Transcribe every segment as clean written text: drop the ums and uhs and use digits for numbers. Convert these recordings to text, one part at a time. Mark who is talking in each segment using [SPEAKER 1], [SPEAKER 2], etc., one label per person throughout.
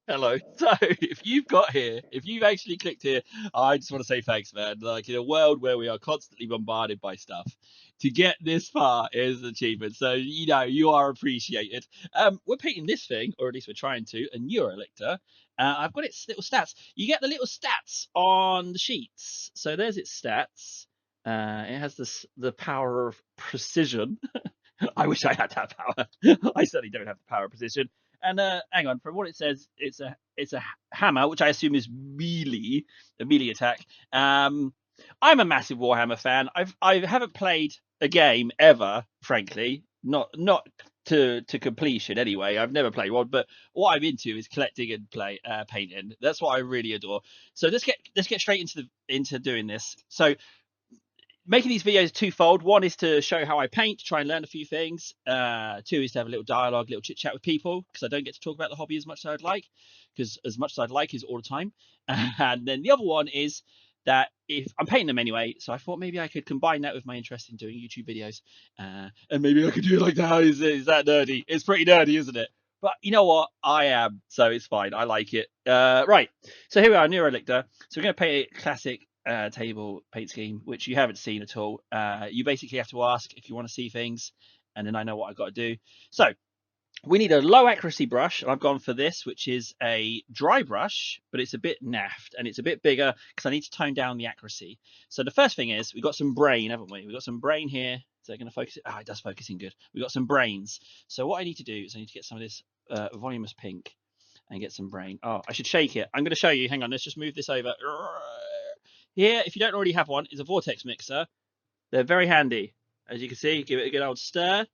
[SPEAKER 1] Hello. So, if you've actually clicked here, I just want to say thanks, man. Like in a world where we are constantly bombarded by stuff, to get this far is an achievement. So, you are appreciated. We're painting this thing, or at least we're trying to, a Neurolictor. I've got its little stats. You get the little stats on the sheets. So there's its stats. It has the power of precision. I wish I had that power. I certainly don't have the power of precision. And hang on, from what it says, it's a hammer, which I assume is a melee attack. I'm a massive Warhammer fan. I haven't played a game ever, frankly, not to completion anyway. I've never played one, but what I'm into is collecting and painting. That's what I really adore. So let's get straight into doing this. So making these videos twofold. One is to show how I paint, try and learn a few things. Two is to have a little dialogue, a little chit chat with people, because I don't get to talk about the hobby as much as I'd like, because as much as I'd like is all the time. And then the other one is that if I'm painting them anyway, so I thought maybe I could combine that with my interest in doing YouTube videos, and maybe I could do it like that. Is that nerdy? It's pretty nerdy, isn't it? But you know what? I am, so it's fine. I like it. Right. So here we are, Neurolictor. So we're going to paint a classic table paint scheme, which you haven't seen at all. You basically have to ask if you want to see things, and then I know what I've got to do. So we need a low accuracy brush, and I've gone for this, which is a dry brush, but it's a bit naffed and it's a bit bigger because I need to tone down the accuracy. So the first thing is we've got some brain, haven't we? We've got some brain here. So they're going to focus it. Oh, it does focusing good. We've got some brains. So what I need to do is I need to get some of this voluminous pink and get some brain. Oh, I should shake it. I'm going to show you. Hang on, let's just move this over. Here, if you don't already have one, is a vortex mixer. They're very handy. As you can see, give it a good old stir.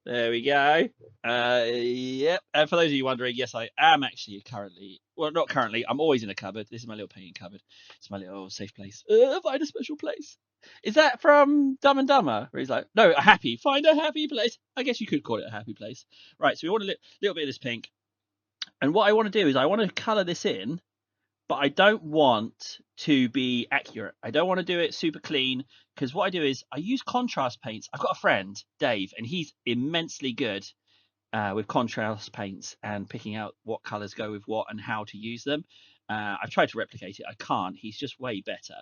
[SPEAKER 1] There we go. Yep. And for those of you wondering, yes, I am actually currently, well, not currently, I'm always in a cupboard. This is my little painting cupboard. It's my little safe place. Find a special place. Is that from Dumb and Dumber? Where he's like, no, find a happy place. I guess you could call it a happy place. Right, so we want a little bit of this pink. And what I want to do is I want to colour this in, but I don't want to be accurate. I don't want to do it super clean, because what I do is I use contrast paints. I've got a friend, Dave, and he's immensely good with contrast paints and picking out what colors go with what and how to use them. I've tried to replicate it. I can't. He's just way better.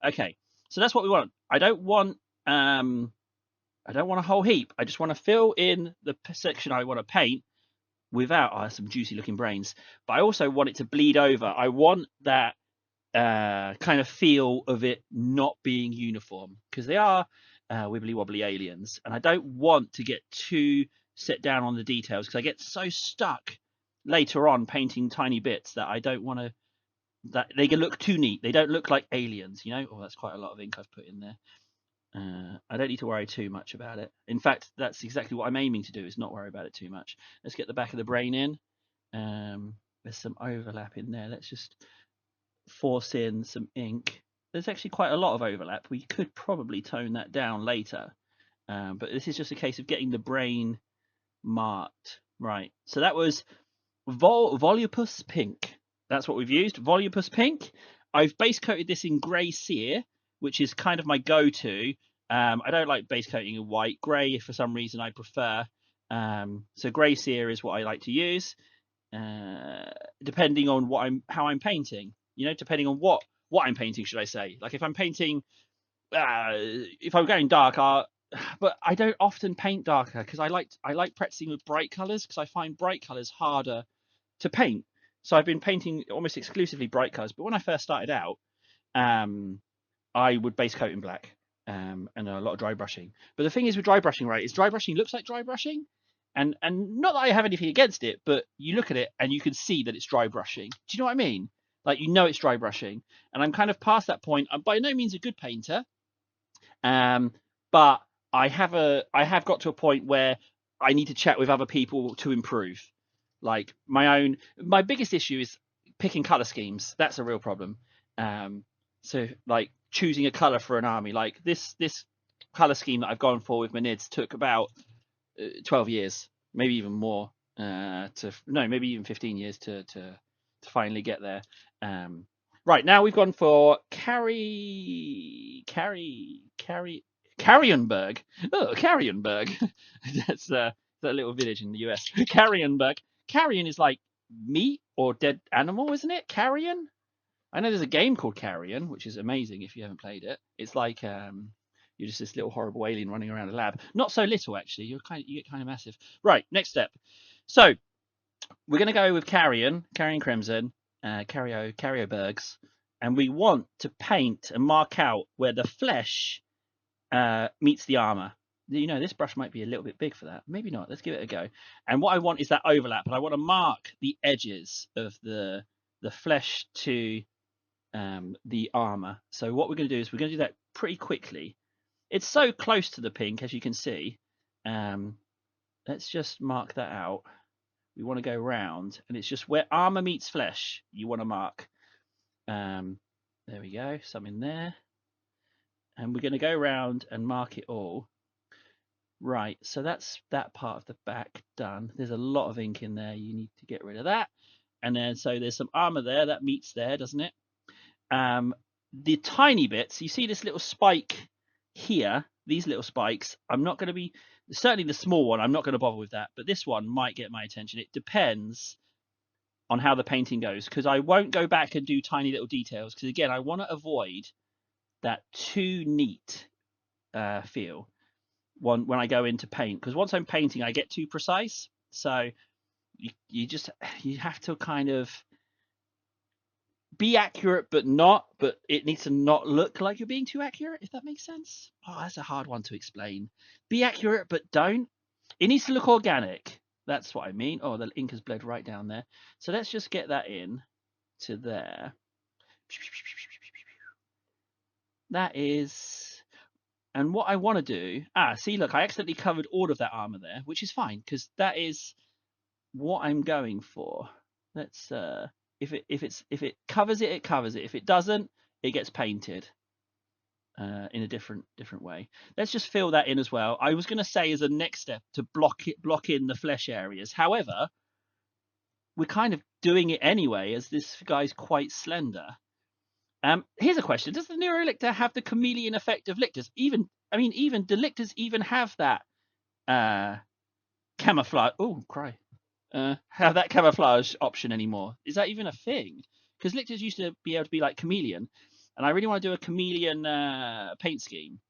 [SPEAKER 1] Okay, so that's what we want. I don't want a whole heap. I just want to fill in the section I want to paint without some juicy looking brains, but I also want it to bleed over. I want that kind of feel of it not being uniform, because they are wibbly wobbly aliens, and I don't want to get too set down on the details, because I get so stuck later on painting tiny bits that I don't want to, that they can look too neat. They don't look like aliens, you know. Oh, that's quite a lot of ink I've put in there. I don't need to worry too much about it. In fact, that's exactly what I'm aiming to do, is not worry about it too much. Let's get the back of the brain in. There's some overlap in there. Let's just force in some ink. There's actually quite a lot of overlap. We could probably tone that down later. But this is just a case of getting the brain marked. Right. So that was Volupus Pink. That's what we've used. Volupus Pink. I've base coated this in grey cere, which is kind of my go-to. I don't like base coating in white. Grey, for some reason, I prefer. So grey cere is what I like to use, depending on how I'm painting. You know, depending on what I'm painting, should I say? Like if I'm painting, if I'm going dark, but I don't often paint darker, because I like practicing with bright colours, because I find bright colours harder to paint. So I've been painting almost exclusively bright colours. But when I first started out, I would base coat in black, and a lot of dry brushing. But the thing is with dry brushing, right, is dry brushing looks like dry brushing. And not that I have anything against it, but you look at it and you can see that it's dry brushing. Do you know what I mean? Like, you know it's dry brushing. And I'm kind of past that point. I'm by no means a good painter, but I have got to a point where I need to chat with other people to improve. Like my biggest issue is picking color schemes. That's a real problem. So like choosing a color for an army, like this color scheme that I've gone for with my nids took about 12 years, maybe even more, maybe even 15 years to finally get there. Right, now we've gone for Carrionburg. Oh, Carrionburg. That's that little village in the US. Carrionburg. Carrion is like meat or dead animal, isn't it? Carrion. I know there's a game called Carrion, which is amazing if you haven't played it. It's like you're just this little horrible alien running around a lab. Not so little actually. You get kind of massive. Right, next step. So we're going to go with Carrion Crimson, Carriobergs, and we want to paint and mark out where the flesh meets the armor. You know, this brush might be a little bit big for that. Maybe not. Let's give it a go. And what I want is that overlap, and I want to mark the edges of the flesh to the armor. So what we're going to do is we're going to do that pretty quickly. It's so close to the pink, as you can see. Let's just mark that out. We want to go round, and it's just where armor meets flesh you want to mark. There we go, some in there. And we're going to go round and mark it all. Right, so that's that part of the back done. There's a lot of ink in there. You need to get rid of that. And then, so there's some armor there. That meets there, doesn't it? The tiny bits, you see this little spike here, these little spikes, I'm not going to be, certainly the small one, I'm not going to bother with that. But this one might get my attention. It depends on how the painting goes, because I won't go back and do tiny little details, because again, I want to avoid that too neat feel when I go into paint, because once I'm painting I get too precise. So you have to kind of be accurate but it needs to not look like you're being too accurate, if that makes sense. Oh, that's a hard one to explain. Be accurate but don't. It needs to look organic. That's what I mean. Oh, the ink has bled right down there. So let's just get that in to there. That is, and what I want to do, see, look, I accidentally covered all of that armor there, which is fine, because that is what I'm going for. Let's if it covers it, it covers it. If it doesn't, it gets painted in a different way. Let's just fill that in as well. I was going to say as a next step to block in the flesh areas. However, we're kind of doing it anyway, as this guy's quite slender. Here's a question: does the Neurolictor have the chameleon effect of lictors? Even do lictors even have that camouflage? Oh, cry! Have that camouflage option anymore? Is that even a thing? Because lictors used to be able to be like chameleon, and I really want to do a chameleon paint scheme,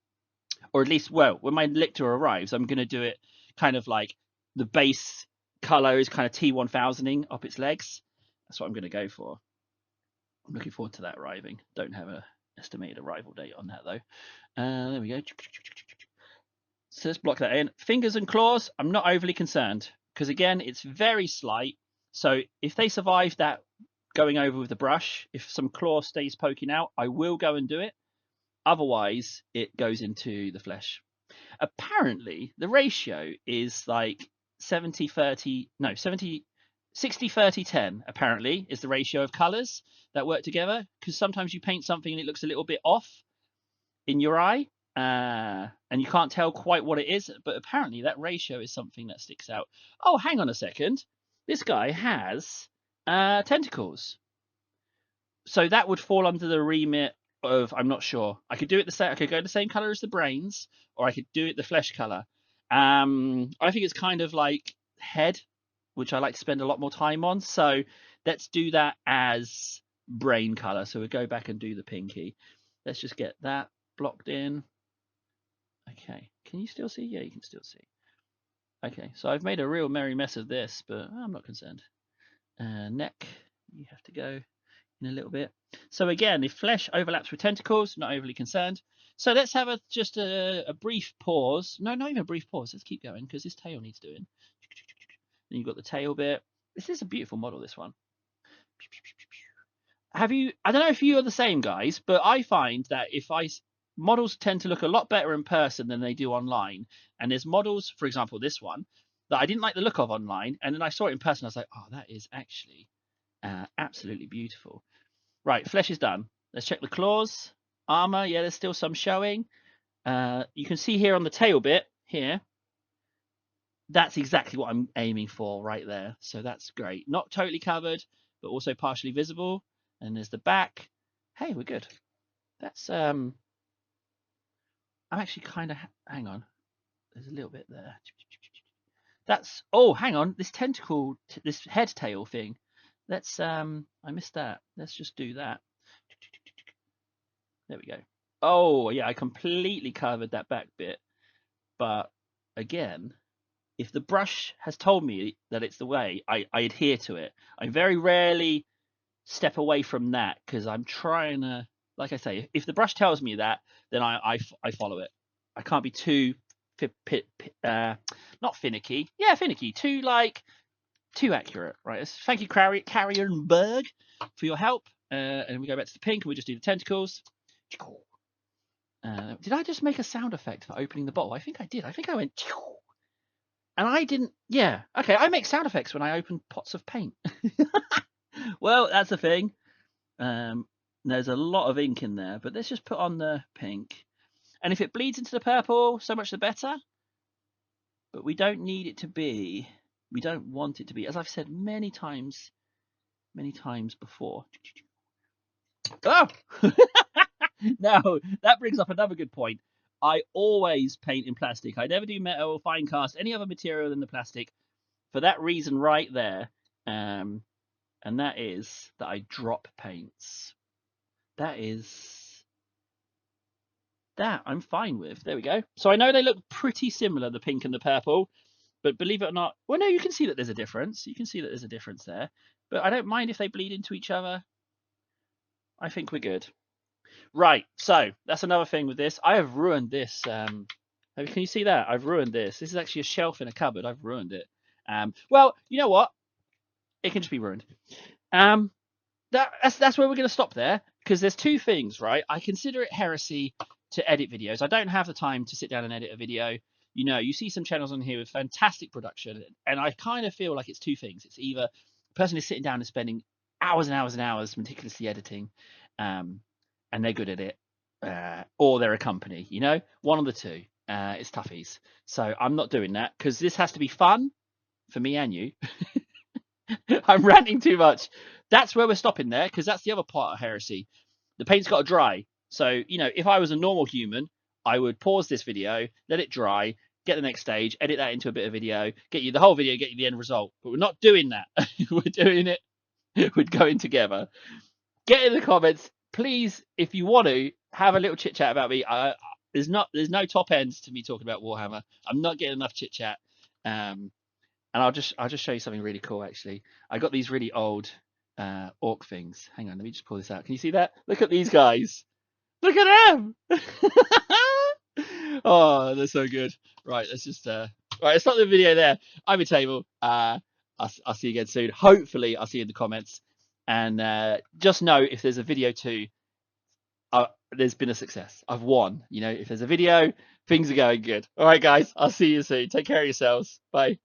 [SPEAKER 1] or at least, well, when my lictor arrives, I'm going to do it kind of like the base color is kind of T1000ing up its legs. That's what I'm going to go for. I'm looking forward to that arriving. Don't have an estimated arrival date on that though. There we go. So let's block that in. Fingers and claws, I'm not overly concerned, because again, it's very slight. So if they survive that going over with the brush, if some claw stays poking out, I will go and do it. Otherwise, it goes into the flesh. Apparently, the ratio is like 60-30-10, apparently, is the ratio of colours that work together, because sometimes you paint something and it looks a little bit off in your eye, and you can't tell quite what it is, but apparently that ratio is something that sticks out. Oh, hang on a second. This guy has tentacles. So that would fall under the remit of, I'm not sure. I could do it the same. I could go the same color as the brains, or I could do it the flesh color. I think it's kind of like head, which I like to spend a lot more time on. So let's do that as brain color. So we'll go back and do the pinky. Let's just get that blocked in. Okay, can you still see? Yeah, you can still see. Okay, so I've made a real merry mess of this, but I'm not concerned. Neck, you have to go in a little bit. So again, if flesh overlaps with tentacles, not overly concerned. So let's have just a brief pause. No, not even a brief pause. Let's keep going, because this tail needs doing. Then you've got the tail bit. This is a beautiful model, this one. I don't know if you are the same, guys, but I find that models tend to look a lot better in person than they do online. And there's models, for example, this one, that I didn't like the look of online. And then I saw it in person. I was like, oh, that is actually absolutely beautiful. Right, flesh is done. Let's check the claws. Armor, yeah, there's still some showing. You can see here on the tail bit here. That's exactly what I'm aiming for right there. So that's great. Not totally covered, but also partially visible. And there's the back. Hey, we're good. That's I'm actually kind of, hang on. There's a little bit there. That's, oh, hang on. This tentacle, this head tail thing. Let's I missed that. Let's just do that. There we go. Oh yeah, I completely covered that back bit. But again, if the brush has told me that it's the way, I adhere to it. I very rarely step away from that because I'm trying to, like I say, if the brush tells me that, then I follow it. I can't be too not finicky. Yeah, finicky. Too accurate, right? Thank you, Carrierberg, for your help. And we go back to the pink, and we just do the tentacles. Did I just make a sound effect for opening the bottle? I think I did. I think I went, and I didn't. Yeah, okay. I make sound effects when I open pots of paint. Well, that's the thing. There's a lot of ink in there, but let's just put on the pink. And if it bleeds into the purple, so much the better. But we don't need it to be. We don't want it to be, as I've said many times before. Oh! Now, that brings up another good point. I always paint in plastic. I never do metal, fine cast, any other material than the plastic for that reason right there. And that is that I drop paints. That I'm fine with. There we go. So I know they look pretty similar, the pink and the purple, but believe it or not, well, no, you can see that there's a difference. You can see that there's a difference there, but I don't mind if they bleed into each other. I think we're good. Right, so that's another thing with this. I have ruined this. Can you see that? I've ruined this. This is actually a shelf in a cupboard. I've ruined it. Well, you know what? It can just be ruined. That's where we're going to stop there, because there's two things, right? I consider it heresy to edit videos. I don't have the time to sit down and edit a video. You know, you see some channels on here with fantastic production, and I kind of feel like it's two things. It's either the person is sitting down and spending hours and hours and hours meticulously editing, and they're good at it, or they're a company, you know, one of the two. It's toughies. So I'm not doing that, because this has to be fun for me and you. I'm ranting too much. That's where we're stopping there, because that's the other part of heresy. The paint's got to dry. So, you know, if I was a normal human, I would pause this video, let it dry, get the next stage, edit that into a bit of video, get you the whole video, get you the end result. But we're not doing that. We're doing it. We're going together. Get in the comments, please, if you want to have a little chit chat about me. There's no top ends to me talking about Warhammer. I'm not getting enough chit chat. And I'll just show you something really cool. Actually, I got these really old orc things. Hang on, let me just pull this out. Can you see that? Look at these guys. Look at them. Oh, they're so good. Right, let's just let's stop the video there. I'm a Table. I'll see you again soon. Hopefully, I'll see you in the comments. And just know, if there's a video too, there's been a success. I've won. You know, if there's a video, things are going good. All right, guys. I'll see you soon. Take care of yourselves. Bye.